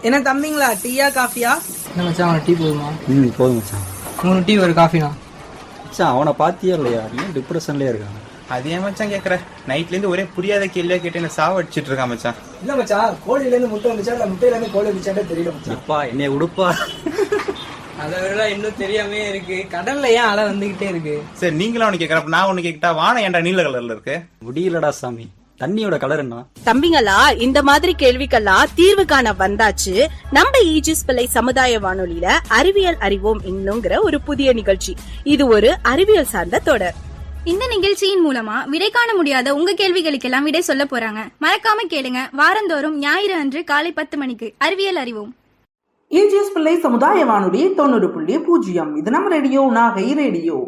என்ன தம்பிங்களா, டீயா காஃபியா? என்ன மச்சான், அவனை டீ போதுமா? போதும் மச்சான். 3 டீ ஒரு காஃபினா. மச்சான் அவனை பார்த்தியா இல்லையா? ஏன் டிப்ரெஷன்லேயே இருக்கான்? அது ஏன் மச்சான் கேட்குற? நைட்லேருந்து ஒரே புரியாத கேள்வியா கேட்டு என்ன சாவ அடிச்சிட்டு இருக்கான் மச்சான். இல்ல மச்சான், கோழிலேருந்து முட்டை வந்துச்சா இல்லை முட்டையிலேருந்து கோழி வந்துச்சாட்டே தெரியல மச்சான். அப்பா என்னைய உடுப்பா. அதை விட இன்னும் தெரியாமே இருக்கு. கடல்ல ஏன் அலை வந்துகிட்டே இருக்கு? சரி நீங்களும் அவனு கேட்குற, நான் ஒன்று கேட்கிட்டா, வானம் ஏன்டா நீல கலர்ல இருக்கு? முடியலடா சாமி, தண்ணியோட கலர் என்ன? தம்பிங்களா, இந்த மாதிரி கேள்விக்கெல்லாம் தீர்வு காண வந்தாச்சு நம்ம ஈஜிஸ் பிள்ளை சமுதாய வானொலியில அறிவியல் அறிவோம் இன்னுங்கிற ஒரு புதிய நிகழ்ச்சி. இது ஒரு அறிவியல் சார்ந்த தொடர். இந்த நிகழ்ச்சியின் மூலமா விடை காண முடியாத உங்க கேள்விகளுக்கெல்லாம் விடை சொல்ல போறாங்க. மறக்காம கேளுங்க. வாரந்தோறும் ஞாயிறு அன்று காலை 10 மணிக்கு அறிவியல் அறிவோம். ஈஜிஎஸ் பிள்ளை சமுதாய வானொலி 90.0. இது நம்ம ரேடியோ, நாகை ரேடியோ.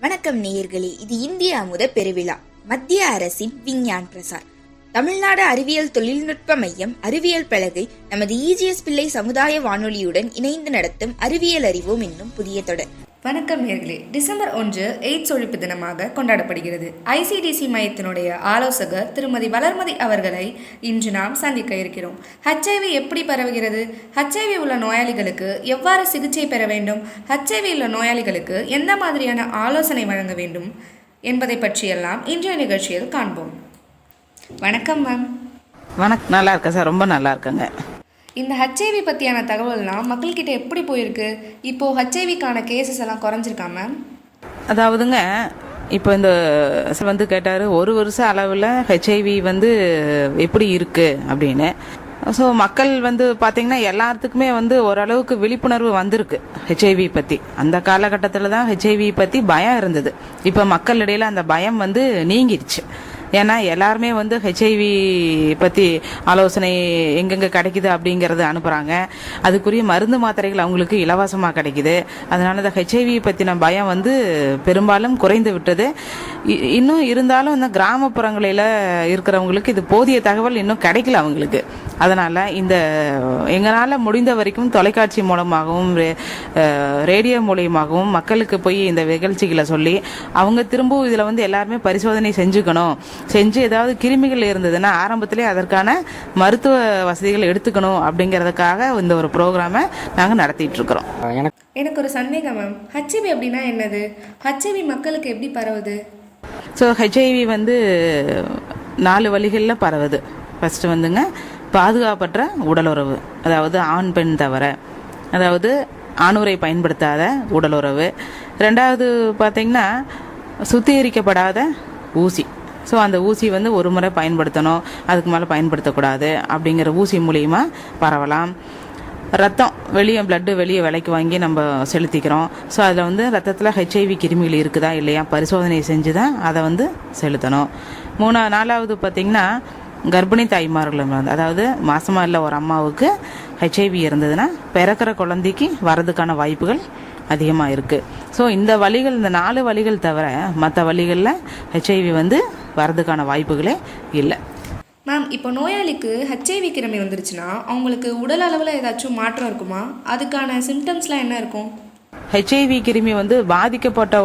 வணக்கம் நேயர்களே, இது இந்திய அமுத பெருவிழா, மத்திய அரசின் விஞ்ஞான் பிரசார், தமிழ்நாடு அறிவியல் தொழில்நுட்ப மையம் அறிவியல் பலகை நமது ஈஜிஎஸ் பிள்ளை சமுதாய வானொலியுடன் இணைந்து நடத்தும் அறிவியல் அறிவோம் என்னும் புதிய தொடர். வணக்கம் நேயர்களே, டிசம்பர் 1 எய்ட்ஸ் ஒழிப்பு தினமாக கொண்டாடப்படுகிறது. ஐசிடிசி மையத்தினுடைய ஆலோசகர் திருமதி வளர்மதி அவர்களை இன்று நாம் சந்திக்க இருக்கிறோம். HIV எப்படி பரவுகிறது, HIV உள்ள நோயாளிகளுக்கு எவ்வாறு சிகிச்சை பெற வேண்டும், HIV உள்ள நோயாளிகளுக்கு எந்த மாதிரியான ஆலோசனை வழங்க வேண்டும் என்பதை பற்றியெல்லாம் இன்றைய நிகழ்ச்சியில் காண்போம். வணக்கம் மேம். வணக்கம். நல்லா இருக்கேன் சார், ரொம்ப நல்லா இருக்கேங்க. இந்த HIV பற்றியான தகவல்லாம் மக்கள்கிட்ட எப்படி போயிருக்கு? இப்போது HIVக்கான கேசஸ் எல்லாம் குறைஞ்சிருக்கா மேம்? அதாவதுங்க, இப்போ இந்த வந்து கேட்டார், ஒரு வருஷ அளவில் HIV வந்து எப்படி இருக்குது அப்படின்னு. ஸோ மக்கள் வந்து பார்த்திங்கன்னா எல்லாத்துக்குமே வந்து ஓரளவுக்கு விழிப்புணர்வு வந்திருக்கு HIV பற்றி. அந்த காலகட்டத்தில் தான் HIV பற்றி பயம் இருந்தது. இப்போ மக்களிடையில் அந்த பயம் வந்து நீங்கிடுச்சு. ஏன்னா எல்லாருமே வந்து HIV பற்றி ஆலோசனை எங்கெங்கே கிடைக்குது அப்படிங்கிறது அனுப்புகிறாங்க. அதுக்குரிய மருந்து மாத்திரைகள் அவங்களுக்கு இலவசமாக கிடைக்குது. அதனால இந்த HIV பற்றின பயம் வந்து பெரும்பாலும் குறைந்து விட்டது. இன்னும் இருந்தாலும் இந்த கிராமப்புறங்களில் இருக்கிறவங்களுக்கு இது போதிய தகவல் இன்னும் கிடைக்கல அவங்களுக்கு. அதனால் இந்த எங்களால் முடிந்த வரைக்கும் தொலைக்காட்சி மூலமாகவும் ரேடியோ மூலியமாகவும் மக்களுக்கு போய் இந்த நிகழ்ச்சிகளை சொல்லி அவங்க திரும்பவும் இதில் வந்து எல்லாருமே பரிசோதனை செஞ்சு ஏதாவது கிருமிகள் இருந்ததுன்னா ஆரம்பத்திலே அதற்கான மருத்துவ வசதிகள் எடுத்துக்கணும் அப்படிங்கிறதுக்காக இந்த ஒரு ப்ரோக்ராமை நாங்கள் நடத்திட்டு இருக்கிறோம். எனக்கு ஒரு சந்தேகம் மேம், HIV அப்படின்னா என்னது? HIV மக்களுக்கு எப்படி பரவுது? ஸோ HIV வந்து 4 வழிகளில் பரவுது. ஃபர்ஸ்ட் வந்துங்க பாதுகாப்பற்ற உடலுறவு, அதாவது ஆண் பெண் தவிர, அதாவது ஆணுரை பயன்படுத்தாத உடலுறவு. ரெண்டாவது பார்த்திங்கன்னா சுத்திகரிக்கப்படாத ஊசி. ஸோ அந்த ஊசி வந்து ஒரு முறை பயன்படுத்தணும், அதுக்கு மேலே பயன்படுத்தக்கூடாது அப்படிங்கிற ஊசி மூலிமா பரவலாம். ரத்தம் வெளியே, பிளட்டு வெளியே விலைக்கு வாங்கி நம்ம செலுத்திக்கிறோம். ஸோ அதில் வந்து ரத்தத்தில் ஹெச்ஐவி கிருமிகள் இருக்குதா இல்லையா பரிசோதனை செஞ்சு தான் அதை வந்து செலுத்தணும். நாலாவது பார்த்திங்கன்னா கர்ப்பிணி தாய்மார்கள் வந்து, அதாவது மாசமாக இல்லை ஒரு அம்மாவுக்கு ஹெச்ஐவி இருந்ததுன்னா பிறக்கிற குழந்தைக்கு வரதுக்கான வாய்ப்புகள் அதிகமாக இருக்குது. ஸோ இந்த வழிகள், இந்த 4 வழிகள் தவிர மற்ற வழிகளில் ஹெச்ஐவி வந்து வரதுக்கான வாய்ப்புகளே இல்லை. மேம், இப்போ நோயாளிக்கு ஹெச்ஐவி கிருமி வந்துருச்சுன்னா அவங்களுக்கு உடல் அளவில் ஏதாச்சும் மாற்றம் இருக்குமா? அதுக்கான சிம்டம்ஸ்லாம் என்ன இருக்கும்? ஹெச்ஐவி கிருமி வந்து பாதிக்கப்பட்ட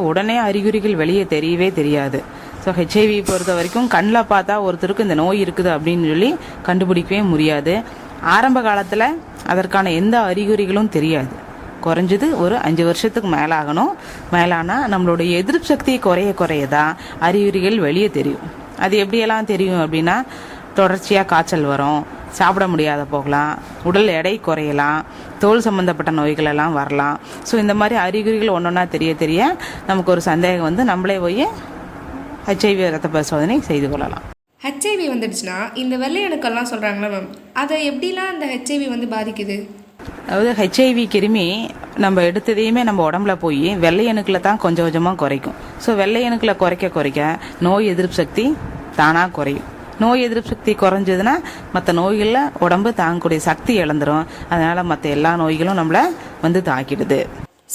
உடனே அறிகுறிகள் வெளியே தெரியவே தெரியாது. ஸோ ஹெச்ஐவி பொறுத்த வரைக்கும் கண்ணில் பார்த்தா ஒருத்தருக்கு இந்த நோய் இருக்குது அப்படின்னு சொல்லி கண்டுபிடிக்கவே முடியாது. ஆரம்ப காலத்தில் அதற்கான எந்த அறிகுறிகளும் தெரியாது. குறைஞ்சது ஒரு 5 வருஷத்துக்கு மேலாகணும். மேலானால் நம்மளுடைய எதிர்ப்பு சக்தி குறையதான் அறிகுறிகள் வெளியே தெரியும். அது எப்படியெல்லாம் தெரியும் அப்படின்னா, தொடர்ச்சியாக காய்ச்சல் வரும், சாப்பிட முடியாத போகலாம், உடல் எடை குறையலாம், தோல் சம்பந்தப்பட்ட நோய்கள் எல்லாம் வரலாம். ஸோ இந்த மாதிரி அறிகுறிகள் ஒன்றொன்னா தெரிய நமக்கு ஒரு சந்தேகம் வந்து நம்மளே போய் ஹெச்ஐவி ரத்த பரிசோதனை செய்து கொள்ளலாம். ஹெச்ஐவி வந்துடுச்சுன்னா இந்த வெள்ளை அணுக்கள்லாம் சொல்கிறாங்களா மேம், அதை எப்படிலாம் அந்த ஹெச்ஐவி வந்து பாதிக்குது? அதாவது ஹெச்ஐவி கிருமி நம்ம எடுத்ததையுமே நம்ம உடம்புல போய் வெள்ளை அணுக்களை தான் கொஞ்சம் கொஞ்சமாக குறைக்கும். ஸோ வெள்ளை அணுக்களை குறைக்க நோய் எதிர்ப்பு சக்தி தானாக குறையும். நோய் எதிர்ப்பு சக்தி குறைஞ்சதுன்னா மற்ற நோய்களில் உடம்பு தாங்கக்கூடிய சக்தி இழந்துடும். அதனால் மற்ற எல்லா நோய்களும் நம்மளை வந்து தாக்கிடுது.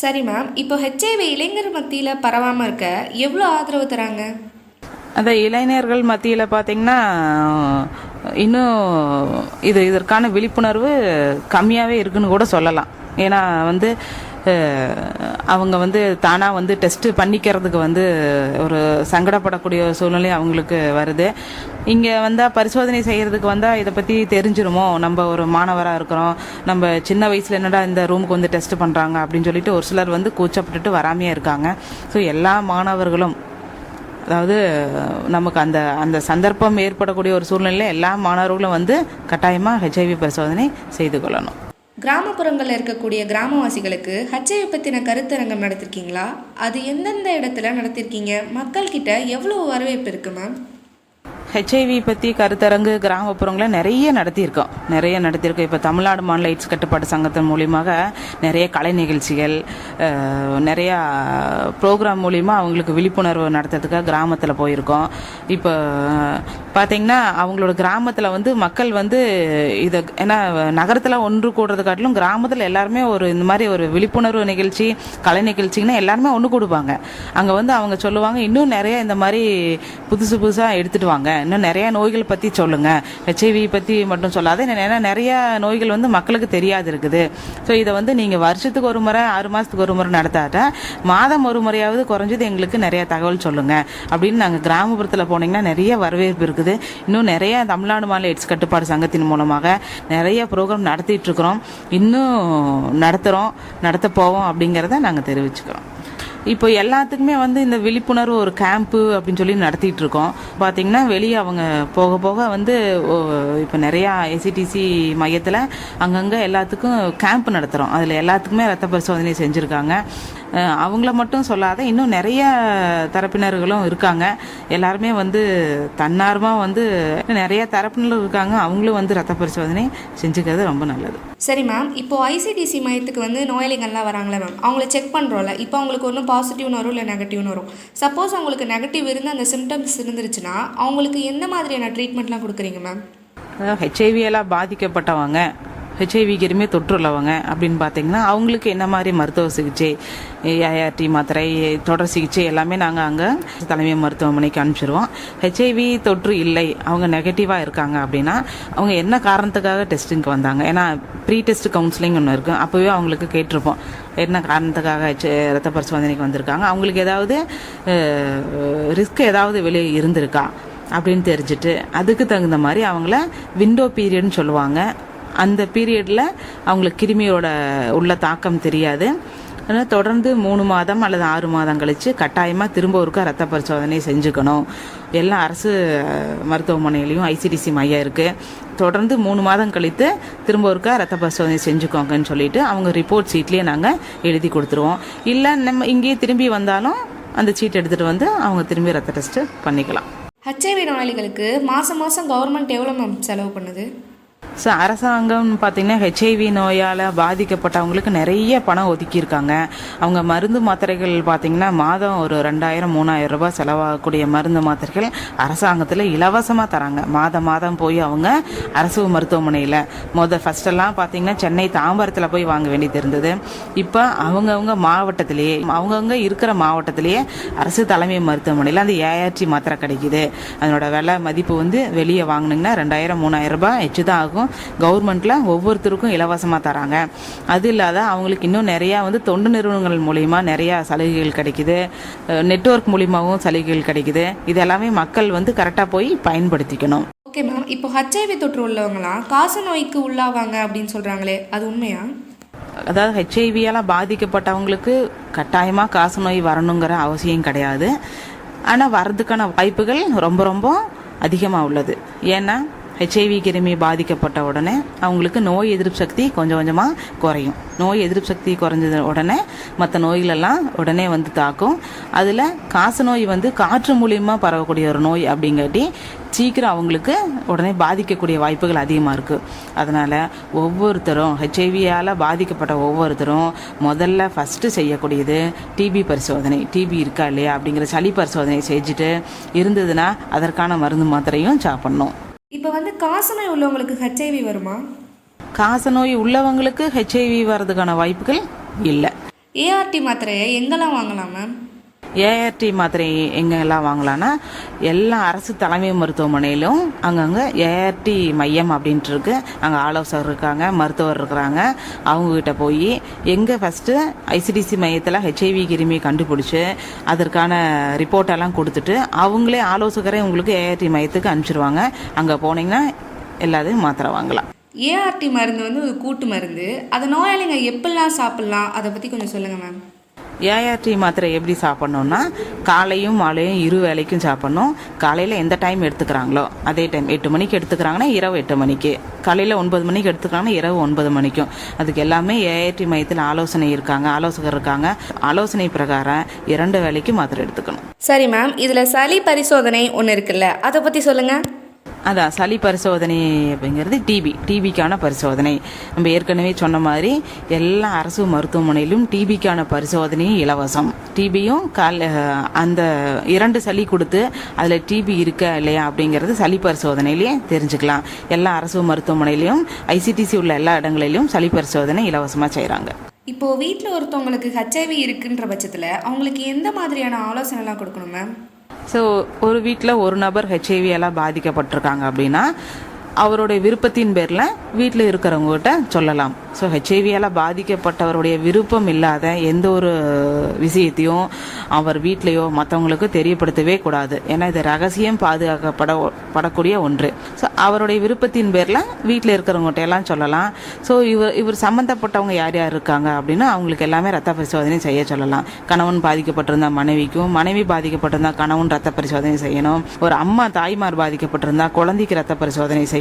சரி மேம், இப்போ ஹெச்ஐவி இளைஞர் மத்தியில் பரவாமல் இருக்க எவ்வளோ ஆதரவு தராங்க? அந்த இளைஞர்கள் மத்தியில் பார்த்திங்கன்னா இன்னும் இதற்கான விழிப்புணர்வு கம்மியாகவே இருக்குன்னு கூட சொல்லலாம். ஏன்னா வந்து அவங்க வந்து தானாக வந்து டெஸ்ட்டு பண்ணிக்கிறதுக்கு வந்து ஒரு சங்கடப்படக்கூடிய சூழ்நிலை அவங்களுக்கு வருது. இங்கே வந்தால் பரிசோதனை செய்கிறதுக்கு வந்தால் இதை பற்றி தெரிஞ்சிருமோ, நம்ம ஒரு மாணவராக இருக்கிறோம், நம்ம சின்ன வயசில் என்னடா இந்த ரூமுக்கு வந்து டெஸ்ட் பண்ணுறாங்க அப்படின்னு சொல்லிட்டு ஒரு சிலர் வந்து கூச்சப்பட்டுட்டு வராமையே இருக்காங்க. ஸோ எல்லா மாணவர்களும், அதாவது நமக்கு அந்த சந்தர்ப்பம் ஏற்படக்கூடிய ஒரு சூழ்நிலையில் எல்லா மாணவர்களும் வந்து கட்டாயமாக ஹெச்ஐவி பரிசோதனை செய்து கொள்ளணும். கிராமப்புறங்களில் இருக்கக்கூடிய கிராமவாசிகளுக்கு ஹெச்ஐவி பற்றின கருத்தரங்கம் நடத்திருக்கீங்களா? அது எந்தெந்த இடத்துல நடத்திருக்கீங்க? மக்கள்கிட்ட எவ்வளோ வரவேற்பு இருக்கு மேம்? ஹெச்ஐவி பற்றி கருத்தரங்கு கிராமப்புறங்களில் நிறைய நடத்தியிருக்கோம். இப்போ தமிழ்நாடு மாநில எய்ட்ஸ் கட்டுப்பாட்டு சங்கத்தின் மூலியமாக நிறைய கலை நிகழ்ச்சிகள், நிறையா ப்ரோக்ராம் மூலிமா அவங்களுக்கு விழிப்புணர்வு நடத்துறதுக்காக கிராமத்தில் போயிருக்கோம். இப்போ பார்த்திங்கன்னா அவங்களோட கிராமத்தில் வந்து மக்கள் வந்து இதை, ஏன்னா நகரத்தில் ஒன்று கூடுறது காட்டிலும் கிராமத்தில் எல்லாருமே இந்த மாதிரி ஒரு விழிப்புணர்வு நிகழ்ச்சி, கலை நிகழ்ச்சிங்கன்னா எல்லாருமே ஒன்று கூடுவாங்க. அங்கே வந்து அவங்க சொல்லுவாங்க, இன்னும் நிறைய இந்த மாதிரி புதுசாக எடுத்துகிட்டு வாங்க, இன்னும் நிறைய நோய்கள் பற்றி சொல்லுங்கள், ஹெச்ஐவி பற்றி மட்டும் சொல்லாத, ஏன்னா நிறைய நோய்கள் வந்து மக்களுக்கு தெரியாது இருக்குது. ஸோ இதை வந்து நீங்கள் வருஷத்துக்கு ஒரு முறை, 6 மாதத்துக்கு ஒரு முறை நடத்தாட்டா மாதம் ஒரு முறையாவது குறைஞ்சது எங்களுக்கு நிறைய தகவல் சொல்லுங்கள் அப்படின்னு நாங்கள் கிராமப்புறத்தில் போனீங்கன்னா நிறைய வரவேற்பு இருக்குது. இன்னும் நிறைய தமிழ்நாடு மாநில எய்ட்ஸ் கட்டுப்பாடு சங்கத்தின் மூலமாக நிறைய ப்ரோக்ராம் நடத்திட்டு இருக்கிறோம், இன்னும் நடத்த போவோம் அப்படிங்கிறத நாங்கள் தெரிவிச்சுக்கிறோம். இப்போ எல்லாத்துக்குமே வந்து இந்த விழிப்புணர்வு ஒரு கேம்ப்பு அப்படின்னு சொல்லி நடத்திட்டு இருக்கோம். பார்த்தீங்கன்னா வெளியே அவங்க போக வந்து இப்போ நிறையா ஏசிடிசி மையத்தில் அங்கங்கே எல்லாத்துக்கும் கேம்ப் நடத்துகிறோம். அதில் எல்லாத்துக்குமே ரத்த பரிசோதனை செஞ்சுருக்காங்க. அவங்கள மட்டும் சொல்லாத இன்னும் நிறைய தரப்பினர்களும் இருக்காங்க. எல்லாருமே வந்து தன்னார்வமாக வந்து நிறைய தரப்பினரும் இருக்காங்க, அவங்களும் வந்து ரத்த பரிசோதனை செஞ்சுக்கிறது ரொம்ப நல்லது. சரி மேம், இப்போ ஐசிடிசி மையத்துக்கு வந்து நோயாளிகள்லாம் வராங்களே மேம், அவங்கள செக் பண்ணுறோம்ல, இப்போ அவங்களுக்கு ஒன்றும் பாசிட்டிவ்னு வரும் இல்லை நெகட்டிவ்னு வரும். சப்போஸ் அவங்களுக்கு நெகட்டிவ் இருந்து அந்த சிம்டம்ஸ் இருந்துருச்சுன்னா அவங்களுக்கு எந்த மாதிரியான ட்ரீட்மெண்ட்லாம் கொடுக்குறீங்க மேம்? ஹெச்ஐவி எல்லாம் பாதிக்கப்பட்டவங்க, ஹெச்ஐவி கிருமி தொற்றுள்ளவங்க அப்படின்னு பார்த்தீங்கன்னா அவங்களுக்கு என்ன மாதிரி மருத்துவ சிகிச்சை, ஏஆர்டி மாத்திரை, தொடர் சிகிச்சை எல்லாமே நாங்கள் அங்கே தலைமை மருத்துவமனைக்கு அனுப்பிச்சிடுவோம். ஹெச்ஐவி தொற்று இல்லை, அவங்க நெகட்டிவாக இருக்காங்க அப்படின்னா அவங்க என்ன காரணத்துக்காக டெஸ்டிங்க்கு வந்தாங்க, ஏன்னா ப்ரீ டெஸ்ட் கவுன்சிலிங் ஒன்று இருக்கும், அப்போவே அவங்களுக்கு கேட்டிருப்போம் என்ன காரணத்துக்காக ரத்த பரிசோதனைக்கு வந்திருக்காங்க, அவங்களுக்கு ஏதாவது ரிஸ்க் ஏதாவது வெளியே இருந்திருக்கா அப்படின்னு தெரிஞ்சுட்டு அதுக்கு தகுந்த மாதிரி அவங்கள விண்டோ பீரியட்னு சொல்லுவாங்க. அந்த பீரியடில் அவங்களுக்கு கிருமியோட உள்ள தாக்கம் தெரியாது. ஆனால் தொடர்ந்து 3 மாதம் அல்லது 6 மாதம் கழித்து கட்டாயமாக திரும்ப ஒருக்கா ரத்த பரிசோதனை செஞ்சுக்கணும். எல்லா அரசு மருத்துவமனையிலையும் ஐசிடிசி மையம் இருக்குது. தொடர்ந்து 3 மாதம் கழித்து திரும்ப ஒருக்கா ரத்த பரிசோதனை செஞ்சுக்கோங்கன்னு சொல்லிட்டு அவங்க ரிப்போர்ட் சீட்லேயே நாங்கள் எழுதி கொடுத்துருவோம். இல்லை நம்ம இங்கேயே திரும்பி வந்தாலும் அந்த சீட் எடுத்துகிட்டு வந்து அவங்க திரும்பி ரத்த டெஸ்ட்டு பண்ணிக்கலாம். ஹெச்ஐவி நோயாளிகளுக்கு மாதம் கவர்மெண்ட் எவ்வளோ மேம் செலவு பண்ணுது? ஸோ அரசாங்கம் பார்த்திங்கன்னா ஹெச்ஐவி நோயால் பாதிக்கப்பட்டவங்களுக்கு நிறைய பணம் ஒதுக்கியிருக்காங்க. அவங்க மருந்து மாத்திரைகள் பார்த்திங்கன்னா மாதம் ஒரு 2000-3000 ரூபாய் செலவாகக்கூடிய மருந்து மாத்திரைகள் அரசாங்கத்தில் இலவசமாக தராங்க. மாதம் போய் அவங்க அரசு மருத்துவமனையில் ஃபஸ்ட்டெல்லாம் பார்த்திங்கன்னா சென்னை தாம்பரத்தில் போய் வாங்க வேண்டியது இருந்தது. இப்போ அவங்கவுங்க மாவட்டத்திலேயே அவங்கவுங்க இருக்கிற மாவட்டத்திலேயே அரசு தலைமை மருத்துவமனையில் அந்த ஏஆர்டி மாத்திரை கிடைக்கிது. அதனோட விலை மதிப்பு வந்து வெளியே வாங்கினீங்கன்னா 2000-3000 ரூபாய் எச்சு தான் ஆகும். கவர்மெண்ட்டில் ஒவ்வொருத்தருக்கும் இலவசமாக தராங்க. அது இல்லாத அவங்களுக்கு இன்னும் நிறையா வந்து தொண்டு நிறுவனங்கள் மூலிமா நிறையா சலுகைகள் கிடைக்குது. நெட்வொர்க் மூலிமாவும் சலுகைகள் கிடைக்குது. இதெல்லாமே மக்கள் வந்து கரெக்டாக போய் பயன்படுத்திக்கணும். ஓகே மேம், இப்போ ஹெச்ஐவி தொற்று உள்ளவங்களாம் காச நோய்க்கு உள்ளாவாங்க அப்படின்னு சொல்கிறாங்களே, அது உண்மையா? அதாவது ஹெச்ஐவியால் பாதிக்கப்பட்டவங்களுக்கு கட்டாயமாக காச நோய் வரணுங்கிற அவசியம் கிடையாது. ஆனால் வர்றதுக்கான வாய்ப்புகள் ரொம்ப ரொம்ப அதிகமாக உள்ளது. ஏன்னா ஹெச்ஐவி கிருமி பாதிக்கப்பட்ட உடனே அவங்களுக்கு நோய் எதிர்ப்பு சக்தி கொஞ்சம் கொஞ்சமாக குறையும். நோய் எதிர்ப்பு சக்தி குறைஞ்சது உடனே மற்ற நோய்களெல்லாம் உடனே வந்து தாக்கும். அதில் காச நோய் வந்து காற்று மூலியமாக பரவக்கூடிய ஒரு நோய் அப்படிங்காட்டி சீக்கிரம் அவங்களுக்கு உடனே பாதிக்கக்கூடிய வாய்ப்புகள் அதிகமாக இருக்குது. அதனால் ஒவ்வொருத்தரும் ஹெச்ஐவியால் பாதிக்கப்பட்ட ஒவ்வொருத்தரும் முதல்ல ஃபஸ்ட்டு செய்யக்கூடியது டிபி பரிசோதனை. டிபி இருக்கா இல்லையா அப்படிங்கிற சளி பரிசோதனை செஞ்சுட்டு இருந்ததுன்னா அதற்கான மருந்து மாத்திரையும் சாப்பிடணும். இப்போ வந்து காசநோய் உள்ளவங்களுக்கு ஹெச்ஐவி வருமா? காசநோய் உள்ளவங்களுக்கு ஹெச்ஐவி வர்றதுக்கான வாய்ப்புகள் இல்லை. ஏஆர்டி மாத்திரையை எங்கெல்லாம் வாங்கலாம் மேம்? ஏஆர்டி மாத்திரை எங்கெல்லாம் வாங்கலான்னா எல்லா அரசு தலைமை மருத்துவமனையிலும் அங்கங்கே ஏஆர்டி மையம் அப்படின்ட்டு இருக்கு. அங்கே ஆலோசகர் இருக்காங்க, மருத்துவர் இருக்கிறாங்க. அவங்கக்கிட்ட போய் எங்கே ஃபஸ்ட்டு ஐசிடிசி மையத்தில் ஹெச்ஐவி கிருமி கண்டுபிடிச்சி அதற்கான ரிப்போர்ட்டெல்லாம் கொடுத்துட்டு அவங்களே ஆலோசகரே உங்களுக்கு ஏஆர்டி மையத்துக்கு அனுப்பிச்சிருவாங்க. அங்கே போனீங்கன்னா எல்லாத்தையும் மாத்திரை வாங்கலாம். ஏஆர்டி மருந்து வந்து ஒரு கூட்டு மருந்து. அதை நோயாளிங்க எப்பெல்லாம் சாப்பிட்லாம், அதை பற்றி கொஞ்சம் சொல்லுங்கள் மேம். ஏஆர்டி மாத்திரை எப்படி சாப்பிட்ணுன்னா காலையும் மாலையும் 2 வேளைக்கும் சாப்பிட்ணும். காலையில் எந்த டைம் எடுத்துக்கிறாங்களோ அதே டைம் 8 மணிக்கு எடுத்துக்கிறாங்கன்னா இரவு 8 மணிக்கு, காலையில் 9 மணிக்கு எடுத்துக்கிறாங்கன்னா இரவு 9 மணிக்கும். அதுக்கு எல்லாமே ஏஆர்டி மையத்தில் ஆலோசனை இருக்காங்க, ஆலோசகர் இருக்காங்க. ஆலோசனை பிரகாரம் 2 வேளைக்கு மாத்திரை எடுத்துக்கணும். சரி மேம், இதில் சளி பரிசோதனை ஒன்று இருக்குல்ல, அதை பற்றி சொல்லுங்கள். அதான் சளி பரிசோதனை அப்படிங்கிறது டிபிக்கான பரிசோதனை. நம்ம ஏற்கனவே சொன்ன மாதிரி எல்லா அரசு மருத்துவமனையிலும் டிபிக்கான பரிசோதனையும் இலவசம். டிபியும் அந்த 2 சளி கொடுத்து அதில் டிபி இருக்கா இல்லையா அப்படிங்கிறது சளி பரிசோதனையிலேயே தெரிஞ்சுக்கலாம். எல்லா அரசு மருத்துவமனையிலையும் ஐசிடிசி உள்ள எல்லா இடங்களிலும் சளி பரிசோதனை இலவசமாக செய்கிறாங்க. இப்போது வீட்டில் ஒருத்தவங்களுக்கு ஹெச்ஐவி இருக்குன்ற பட்சத்தில் அவங்களுக்கு எந்த மாதிரியான ஆலோசனைலாம் கொடுக்கணும் மேம்? ஸோ ஒரு வீட்டில் ஒரு நபர் ஹெச்ஐவியால் பாதிக்கப்பட்டிருக்காங்க அப்படின்னா அவருடைய விருப்பத்தின் பேரில் வீட்டில் இருக்கிறவங்ககிட்ட சொல்லலாம். ஸோ ஹெச்ஐவியால் பாதிக்கப்பட்டவருடைய விருப்பம் இல்லாத எந்த ஒரு விஷயத்தையும் அவர் வீட்லேயோ மற்றவங்களுக்கு தெரியப்படுத்தவே கூடாது. ஏன்னா இது ரகசியம் பாதுகாக்கப்படக்கூடிய ஒன்று. ஸோ அவருடைய விருப்பத்தின் பேரில் வீட்டில் இருக்கிறவங்ககிட்ட எல்லாம் சொல்லலாம். ஸோ இவர் சம்மந்தப்பட்டவங்க யார் யார் இருக்காங்க அப்படின்னா அவங்களுக்கு எல்லாமே ரத்த பரிசோதனை செய்ய சொல்லலாம். கணவன் பாதிக்கப்பட்டிருந்தா மனைவிக்கும், மனைவி பாதிக்கப்பட்டிருந்தா கணவன் ரத்த பரிசோதனை செய்யணும். ஒரு அம்மா தாய்மார் பாதிக்கப்பட்டிருந்தா குழந்தைக்கு ரத்த பரிசோதனை செய்யணும்.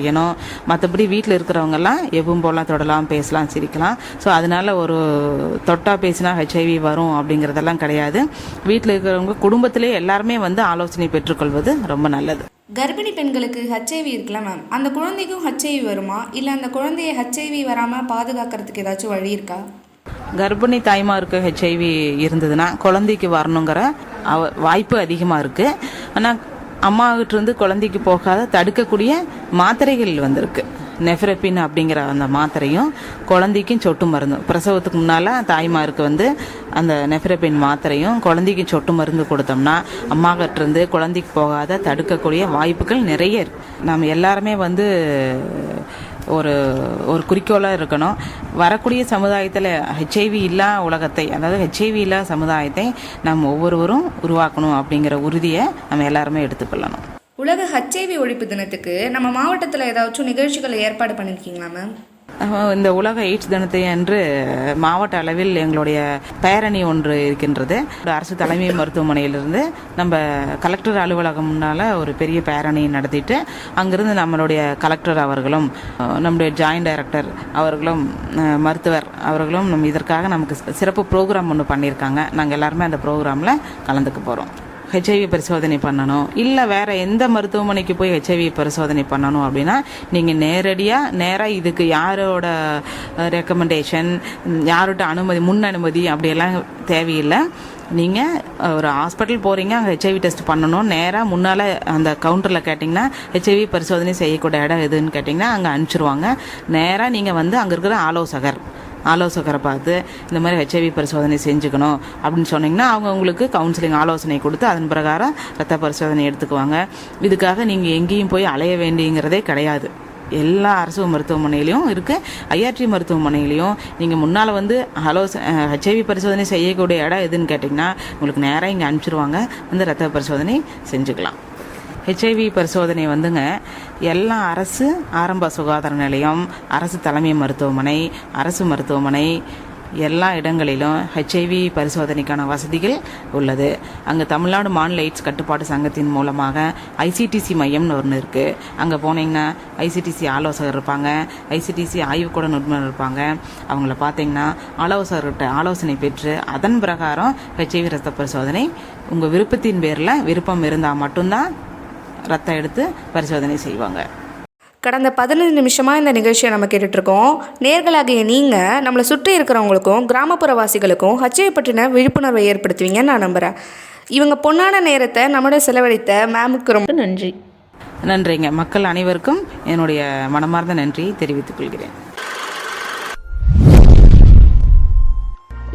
மற்றபடி வீட்டில் இருக்கிறவங்கெல்லாம் எப்பவும் போலாம் தொடலாம், பேசலாம், சிரிக்கலாம். ஸோ அதனால ஒரு தொட்டா பேசினா ஹெச்ஐவி வரும் அப்படிங்கிறதெல்லாம் கிடையாது. வீட்டில் இருக்கிறவங்க குடும்பத்திலே எல்லாருமே வந்து ஆலோசனை பெற்றுக்கொள்வது ரொம்ப நல்லது. கர்ப்பிணி பெண்களுக்கு ஹெச்ஐவி இருக்குல்ல மேம், அந்த குழந்தைக்கும் ஹெச்ஐவி வருமா? இல்லை அந்த குழந்தைய ஹெச்ஐவி வராமல் பாதுகாக்கிறதுக்கு ஏதாச்சும் வழி இருக்கா? கர்ப்பிணி தாய்மாருக்கு ஹெச்ஐவி இருந்ததுன்னா குழந்தைக்கு வரணுங்கிற வாய்ப்பு அதிகமாக இருக்குது. ஆனால் அம்மாவிட்டிருந்து குழந்தைக்கு போகாத தடுக்கக்கூடிய மாத்திரைகள் வந்திருக்கு. நெஃப்ரெப்பின் அப்படிங்கிற அந்த மாத்திரையும் குழந்தைக்கும் சொட்டு மருந்தும், பிரசவத்துக்கு முன்னால் தாய்மாருக்கு வந்து அந்த நெஃப்ரெப்பின் மாத்திரையும் குழந்தைக்கு சொட்டு மருந்து கொடுத்தோம்னா அம்மாக்கிட்டிருந்து குழந்தைக்கு போகாத தடுக்கக்கூடிய வாய்ப்புகள் நிறைய இருக்கு. நம்ம எல்லாருமே வந்து ஒரு குறிக்கோளாக இருக்கணும். வரக்கூடிய சமுதாயத்தில் ஹெச்ஐவி இல்லா உலகத்தை, அதாவது ஹெச்ஐவி இல்லா சமுதாயத்தை நம்ம ஒவ்வொருவரும் உருவாக்கணும் அப்படிங்கிற உறுதியை நம்ம எல்லாருமே எடுத்துக்கொள்ளணும். உலக ஹெச்ஐவி ஒழிப்பு தினத்துக்கு நம்ம மாவட்டத்தில் ஏதாச்சும் நிகழ்ச்சிகளை ஏற்பாடு பண்ணியிருக்கீங்களா மேம்? இந்த உலக எய்ட்ஸ் தினத்தை அன்று மாவட்ட அளவில் எங்களுடைய பேரணி ஒன்று இருக்கின்றது. அரசு தலைமை மருத்துவமனையிலிருந்து நம்ம கலெக்டர் அலுவலகம் முன்னால் ஒரு பெரிய பேரணி நடத்திட்டு அங்கிருந்து நம்மளுடைய கலெக்டர் அவர்களும் நம்முடைய ஜாயிண்ட் டைரக்டர் அவர்களும் மருத்துவர் அவர்களும் இதற்காக நமக்கு சிறப்பு ப்ரோக்ராம் ஒன்று பண்ணியிருக்காங்க. நாங்கள் எல்லாருமே அந்த ப்ரோக்ராமில் கலந்துக்க போகிறோம். ஹெச்ஐவி பரிசோதனை பண்ணணும், இல்லை வேறு எந்த மருத்துவமனைக்கு போய் ஹெச்ஐவி பரிசோதனை பண்ணணும் அப்படின்னா நீங்கள் நேராக இதுக்கு யாரோட ரெக்கமெண்டேஷன், யாரோட அனுமதி, முன் அனுமதி அப்படியெல்லாம் தேவையில்லை. நீங்கள் ஒரு ஹாஸ்பிட்டல் போகிறீங்க, அங்கே ஹெச்ஐவி டெஸ்ட் பண்ணணும், நேராக முன்னால் அந்த கவுண்டரில் கேட்டிங்கன்னா ஹெச்ஐவி பரிசோதனை செய்யக்கூடிய இடம் எதுன்னு கேட்டிங்கன்னா அங்கே அனுப்பிச்சிருவாங்க. நேராக நீங்கள் வந்து அங்கே இருக்கிற ஆலோசகரை பார்த்து இந்த மாதிரி ஹெச்ஐவி பரிசோதனை செஞ்சுக்கணும் அப்படின்னு சொன்னீங்கன்னா அவங்க உங்களுக்கு கவுன்சிலிங் ஆலோசனை கொடுத்து அதன் பிரகாரம் ரத்த பரிசோதனை எடுத்துக்குவாங்க. இதுக்காக நீங்கள் எங்கேயும் போய் அலைய வேண்டியங்கிறதே கிடையாது. எல்லா அரசு மருத்துவமனையிலையும் இருக்குது, ஐஆர்டி மருத்துவமனையிலையும் நீங்கள் முன்னால் வந்து ஹெச்ஐவி பரிசோதனை செய்யக்கூடிய இடம் எதுன்னு கேட்டிங்கன்னா உங்களுக்கு நேராக இங்கே அனுப்பிச்சிருவாங்க, வந்து ரத்த பரிசோதனை செஞ்சுக்கலாம். ஹெச்ஐவி பரிசோதனை வந்துங்க எல்லா அரசு ஆரம்ப சுகாதார நிலையம், அரசு தலைமை மருத்துவமனை எல்லா இடங்களிலும் ஹெச்ஐவி பரிசோதனைக்கான வசதிகள் உள்ளது. அங்கே தமிழ்நாடு மாநில எய்ட்ஸ் கட்டுப்பாட்டு சங்கத்தின் மூலமாக ஐசிடிசி மையம்னு ஒன்று இருக்குது. அங்கே போனீங்கன்னா ஐசிடிசி ஆலோசகர் இருப்பாங்க, ஐசிடிசி ஆய்வுக்கூட நிபுணர் இருப்பாங்க. அவங்கள பார்த்தீங்கன்னா ஆலோசகர்கிட்ட ஆலோசனை பெற்று அதன் பிரகாரம் ஹெச்ஐவி ரத்த பரிசோதனை உங்கள் விருப்பத்தின் பேரில் விருப்பம் இருந்தால் மட்டும்தான் ரத்தம் எடுத்து பரிசோதனை செய்வாங்க. கடந்த 15 நிமிஷமாக இந்த நிகழ்ச்சியை நம்ம கேட்டுட்ருக்கோம். நேர்களாகிய நீங்கள் நம்மளை சுற்றி இருக்கிறவங்களுக்கும் கிராமப்புறவாசிகளுக்கும் ஹெச்ஐவி பற்றின விழிப்புணர்வை ஏற்படுத்துவீங்கன்னு நான் நம்புகிறேன். இவங்க பொன்னான நேரத்தை நம்மளோட செலவழித்த மேமுக்கு ரொம்ப நன்றி. நன்றிங்க. மக்கள் அனைவருக்கும் என்னுடைய மனமார்ந்த நன்றியை தெரிவித்துக் கொள்கிறேன்.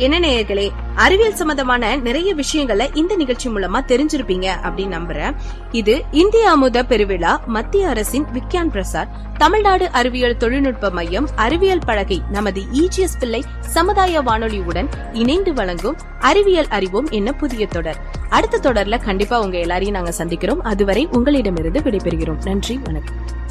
என்ன நேயர்களே, அறிவியல் சம்பந்தமான நிறைய விஷயங்களை இந்த நிகழ்ச்சி மூலமா தெரிஞ்சிருப்பீங்க அப்படின்னு நம்புறேன். இது இந்திய அமுத பெருவிழா, மத்திய அரசின் விக்யான் பிரசார், தமிழ்நாடு அறிவியல் தொழில்நுட்ப மையம், அறிவியல் பலகை, நமது இஜிஎஸ் பிள்ளை சமுதாய வானொலியுடன் இணைந்து வழங்கும் அறிவியல் அறிவோம் என்ன புதிய தொடர். அடுத்த தொடர்ல கண்டிப்பா உங்க எல்லாரையும் நாங்க சந்திக்கிறோம். அதுவரை உங்களிடமிருந்து விடைபெறுகிறோம். நன்றி, வணக்கம்.